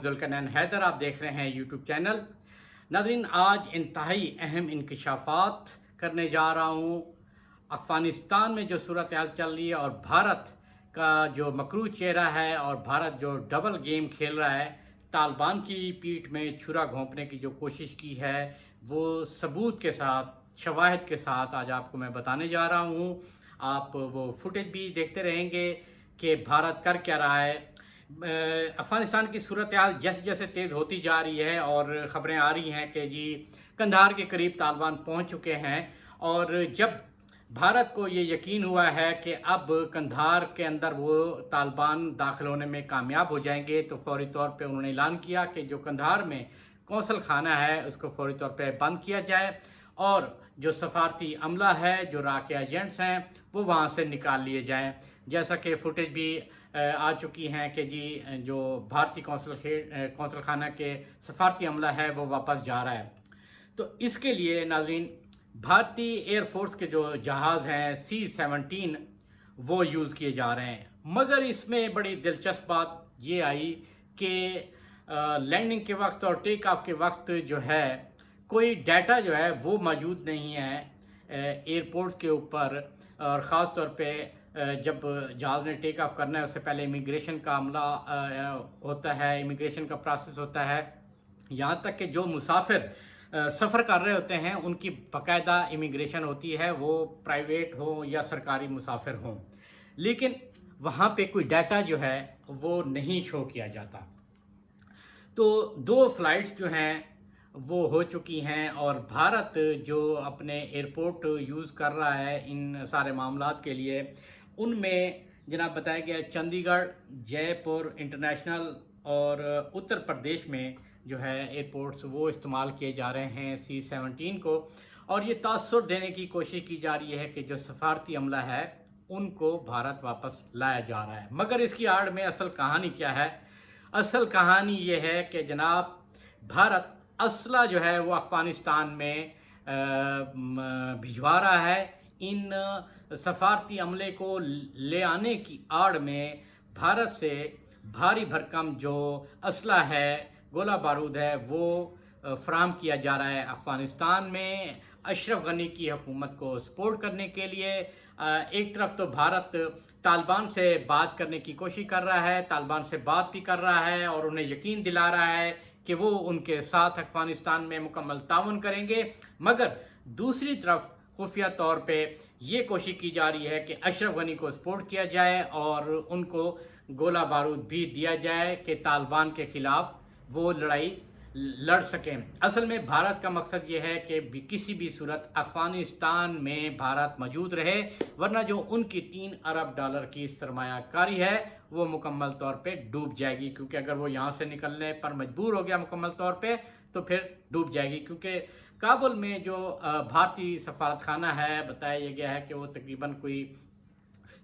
जुल्करनैन हैदर, आप देख रहे हैं यूट्यूब चैनल। नाज़रीन, आज इंतहाई अहम इंकशाफात करने जा रहा हूँ। अफ़गानिस्तान में जो सूरत हाल चल रही है और भारत का जो मकरू चेहरा है और भारत जो डबल गेम खेल रहा है, तालिबान की पीठ में छुरा घोंपने की जो कोशिश की है, वो सबूत के साथ, शवाहिद के साथ आज आपको मैं बताने जा रहा हूँ। आप वो फुटेज भी देखते रहेंगे कि भारत कर क्या रहा है। अफ़गानिस्तान की सूरत हाल जैसे जैसे तेज़ होती जा रही है और ख़बरें आ रही हैं कि जी कंधार के करीब तालिबान पहुंच चुके हैं। और जब भारत को ये यकीन हुआ है कि अब कंधार के अंदर वो तालिबान दाखिल होने में कामयाब हो जाएंगे, तो फौरी तौर पे उन्होंने ऐलान किया कि जो कंधार में कौंसल खाना है उसको फौरी तौर पे बंद किया जाए और जो सफारती अमला है, जो रा के एजेंट्स हैं, वो वहाँ से निकाल लिए जाएं। जैसा कि फुटेज भी आ चुकी हैं कि जी जो भारतीय कौंसल खाना के सफारती अमला है वो वापस जा रहा है। तो इसके लिए नाज़रीन, भारतीय एयरफोर्स के जो जहाज़ हैं C-17 वो यूज़ किए जा रहे हैं। मगर इसमें बड़ी दिलचस्प बात ये आई कि लैंडिंग के वक्त और टेक ऑफ के वक्त जो है कोई डाटा जो है वो मौजूद नहीं है एयरपोर्ट्स के ऊपर। और ख़ास तौर पे जब जहाज़ ने टेक ऑफ करना है उससे पहले इमिग्रेशन का अमला होता है, इमिग्रेशन का प्रोसेस होता है। यहाँ तक कि जो मुसाफिर सफ़र कर रहे होते हैं उनकी बाकायदा इमिग्रेशन होती है, वो प्राइवेट हो या सरकारी मुसाफिर हों, लेकिन वहाँ पे कोई डाटा जो है वो नहीं शो किया जाता। तो 2 फ़्लाइट्स जो हैं वो हो चुकी हैं और भारत जो अपने एयरपोर्ट यूज़ कर रहा है इन सारे मामलात के लिए, उनमें जनाब बताया गया चंडीगढ़, जयपुर इंटरनेशनल और उत्तर प्रदेश में जो है एयरपोर्ट्स वो इस्तेमाल किए जा रहे हैं C-17 को। और ये तासुर देने की कोशिश की जा रही है कि जो सफारती अमला है उनको भारत वापस लाया जा रहा है। मगर इसकी आड़ में असल कहानी क्या है? असल कहानी ये है कि जनाब भारत असला जो है वो अफ़गानिस्तान में भिजवा रहा है। इन सफारती अमले को ले आने की आड़ में भारत से भारी भरकम जो असला है, गोला बारूद है, वो फ़राहम किया जा रहा है अफ़गानिस्तान में अशरफ गनी की हुकूमत को सपोर्ट करने के लिए। एक तरफ तो भारत तालिबान से बात करने की कोशिश कर रहा है, तालिबान से बात भी कर रहा है और उन्हें यकीन दिला रहा है कि वो उनके साथ अफ़गानिस्तान में मुकम्मल ताउन करेंगे। मगर दूसरी तरफ खुफिया तौर पे ये कोशिश की जा रही है कि अशरफ गनी को सपोर्ट किया जाए और उनको गोला बारूद भी दिया जाए कि तालिबान के ख़िलाफ़ वो लड़ाई लड़ सकें। असल में भारत का मकसद ये है कि किसी भी सूरत अफ़गानिस्तान में भारत मौजूद रहे, वरना जो उनकी $3 अरब की सरमायाकारी है वो मुकम्मल तौर पे डूब जाएगी। क्योंकि अगर वो यहाँ से निकलने पर मजबूर हो गया मुकम्मल तौर पे तो फिर डूब जाएगी। क्योंकि काबुल में जो भारतीय सफारत खाना है, बताया गया है कि वो तकरीबन कोई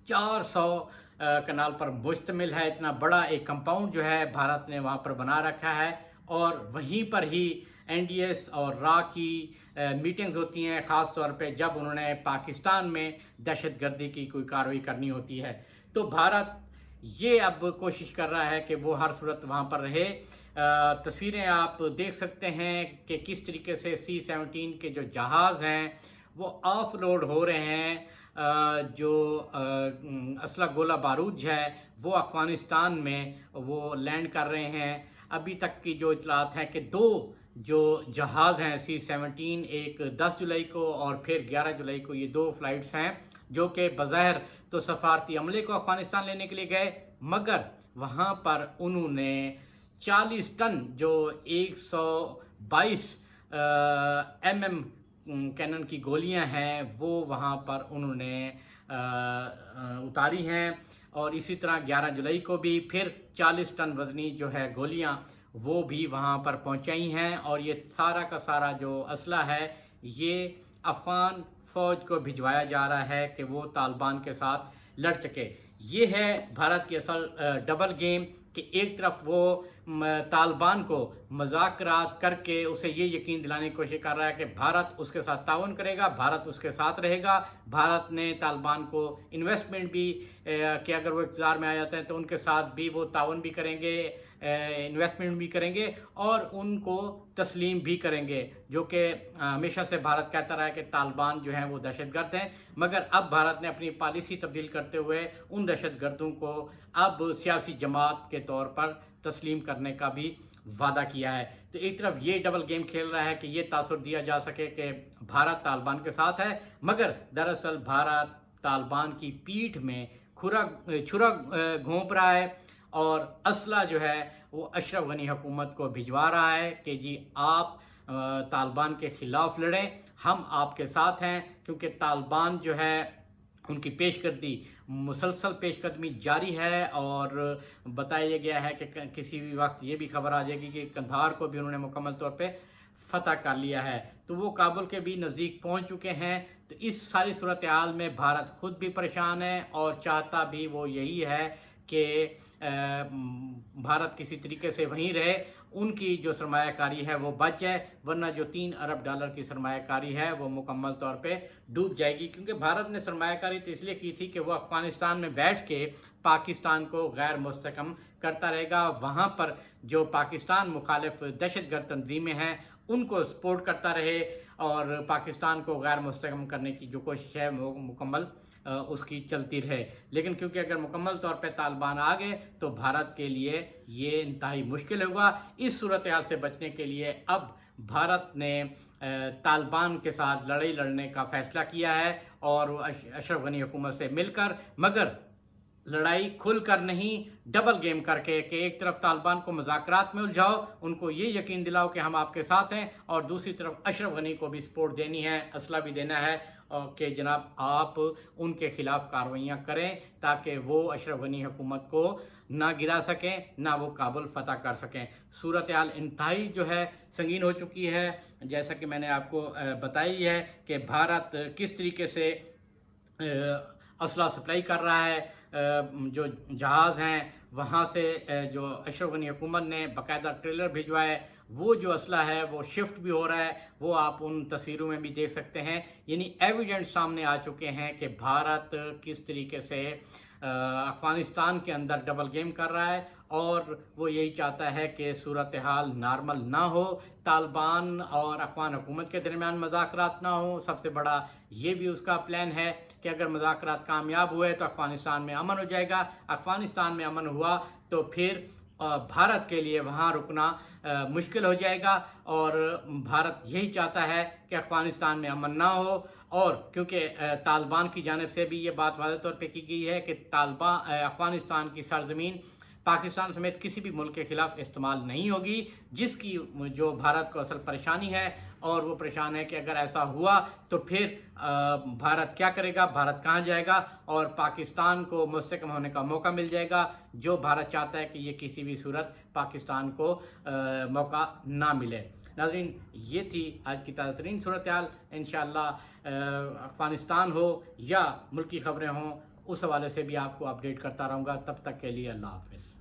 400 कनाल पर मुश्तमिल है। इतना बड़ा एक कंपाउंड जो है भारत ने वहाँ पर बना रखा है और वहीं पर ही NDS और रा की मीटिंग्स होती हैं, ख़ास तौर पे जब उन्होंने पाकिस्तान में दहशतगर्दी की कोई कार्रवाई करनी होती है। तो भारत ये अब कोशिश कर रहा है कि वो हर सूरत वहाँ पर रहे। तस्वीरें आप देख सकते हैं कि किस तरीके से C-17 के जो जहाज़ हैं वो ऑफ लोड हो रहे हैं। जो असला गोला बारूद है वो अफ़गानिस्तान में वो लैंड कर रहे हैं। अभी तक की जो इतलात हैं कि 2 जो जहाज़ हैं C-17, एक 10 जुलाई को और फिर 11 जुलाई को, ये 2 फ़्लाइट्स हैं जो कि बज़ाहिर तो सफारती अमले को अफ़गानिस्तान लेने के लिए गए, मगर वहाँ पर उन्होंने 40 टन जो 122 mm कैनन की गोलियां हैं वो वहाँ पर उन्होंने उतारी हैं। और इसी तरह 11 जुलाई को भी फिर 40 टन वज़नी जो है गोलियां वो भी वहाँ पर पहुँचाई हैं। और ये सारा का सारा जो असला है ये अफ़गान फ़ौज को भिजवाया जा रहा है कि वो तालिबान के साथ लड़ सके। ये है भारत की असल डबल गेम कि एक तरफ वो طالبان کو مذاکرات کر کے اسے یہ یقین دلانے کی کوشش کر رہا ہے کہ بھارت اس کے ساتھ تعاون کرے گا، بھارت اس کے ساتھ رہے گا۔ بھارت نے طالبان کو انویسٹمنٹ بھی کہ اگر وہ اقتدار میں آ جاتے ہیں تو ان کے ساتھ بھی وہ تعاون بھی کریں گے، انویسٹمنٹ بھی کریں گے اور ان کو تسلیم بھی کریں گے، جو کہ ہمیشہ سے بھارت کہتا رہا ہے کہ طالبان جو ہیں وہ دہشت گرد ہیں، مگر اب بھارت نے اپنی پالیسی تبدیل کرتے ہوئے ان دہشت گردوں کو اب سیاسی جماعت کے طور پر تسلیم کرنے کا بھی وعدہ کیا ہے۔ تو ایک طرف یہ ڈبل گیم کھیل رہا ہے کہ یہ تاثر دیا جا سکے کہ بھارت طالبان کے ساتھ ہے، مگر دراصل بھارت طالبان کی پیٹھ میں چھرا گھونپ رہا ہے اور اسلحہ جو ہے وہ اشرف غنی حکومت کو بھجوا رہا ہے کہ جی آپ طالبان کے خلاف لڑیں، ہم آپ کے ساتھ ہیں، کیونکہ طالبان جو ہے ان کی پیش قدمی مسلسل پیش قدمی جاری ہے اور بتایا گیا ہے کہ کسی بھی وقت یہ بھی خبر آ جائے گی کہ قندھار کو بھی انہوں نے مکمل طور پہ فتح کر لیا ہے، تو وہ کابل کے بھی نزدیک پہنچ چکے ہیں۔ تو اس ساری صورتحال میں بھارت خود بھی پریشان ہے اور چاہتا بھی وہ یہی ہے کہ بھارت کسی طریقے سے وہیں رہے، ان کی جو سرمایہ کاری ہے وہ بچ جائے، ورنہ جو $3 ارب کی سرمایہ کاری ہے وہ مکمل طور پہ ڈوب جائے گی، کیونکہ بھارت نے سرمایہ کاری تو اس لیے کی تھی کہ وہ افغانستان میں بیٹھ کے پاکستان کو غیر مستحکم کرتا رہے گا، وہاں پر جو پاکستان مخالف دہشت گرد تنظیمیں ہیں ان کو سپورٹ کرتا رہے اور پاکستان کو غیر مستحکم کرنے کی جو کوشش ہے وہ مکمل اس کی چلتی رہے۔ لیکن کیونکہ اگر مکمل طور پہ طالبان آ گئے تو بھارت کے لیے یہ انتہائی مشکل ہوگا۔ اس صورتحال سے بچنے کے لیے اب بھارت نے طالبان کے ساتھ لڑائی لڑنے کا فیصلہ کیا ہے اور اشرف غنی حکومت سے مل کر، مگر لڑائی کھل کر نہیں، ڈبل گیم کر کے کہ ایک طرف طالبان کو مذاکرات میں الجھاؤ، ان کو یہ یقین دلاؤ کہ ہم آپ کے ساتھ ہیں، اور دوسری طرف اشرف غنی کو بھی سپورٹ دینی ہے، اسلحہ بھی دینا ہے کہ جناب آپ ان کے خلاف کارروائیاں کریں تاکہ وہ اشرف غنی حکومت کو نہ گرا سکیں، نہ وہ کابل فتح کر سکیں۔ صورتحال انتہائی جو ہے سنگین ہو چکی ہے، جیسا کہ میں نے آپ کو بتائی ہے کہ بھارت کس طریقے سے اسلحہ سپلائی کر رہا ہے، جو جہاز ہیں وہاں سے جو اشرف غنی حکومت نے باقاعدہ ٹریلر بھیجوائے، وہ جو اسلحہ ہے وہ شفٹ بھی ہو رہا ہے، وہ آپ ان تصویروں میں بھی دیکھ سکتے ہیں، یعنی ایویڈنس سامنے آ چکے ہیں کہ بھارت کس طریقے سے افغانستان کے اندر ڈبل گیم کر رہا ہے اور وہ یہی چاہتا ہے کہ صورتحال نارمل نہ ہو، طالبان اور افغان حکومت کے درمیان مذاکرات نہ ہوں۔ سب سے بڑا یہ بھی اس کا پلان ہے کہ اگر مذاکرات کامیاب ہوئے تو افغانستان میں امن ہو جائے گا، افغانستان میں امن ہوا تو پھر بھارت کے لیے وہاں رکنا مشکل ہو جائے گا، اور بھارت یہی چاہتا ہے کہ افغانستان میں امن نہ ہو، اور کیونکہ طالبان کی جانب سے بھی یہ بات واضح طور پہ کی گئی ہے کہ افغانستان کی سرزمین پاکستان سمیت کسی بھی ملک کے خلاف استعمال نہیں ہوگی، جس کی جو بھارت کو اصل پریشانی ہے، اور وہ پریشان ہے کہ اگر ایسا ہوا تو پھر بھارت کیا کرے گا، بھارت کہاں جائے گا، اور پاکستان کو مستحکم ہونے کا موقع مل جائے گا، جو بھارت چاہتا ہے کہ یہ کسی بھی صورت پاکستان کو موقع نہ ملے۔ ناظرین، یہ تھی آج کی تازہ ترین صورتحال۔ انشاءاللہ افغانستان ہو یا ملکی خبریں ہوں، اس حوالے سے بھی آپ کو اپڈیٹ کرتا رہوں گا۔ تب تک کے لیے اللہ حافظ۔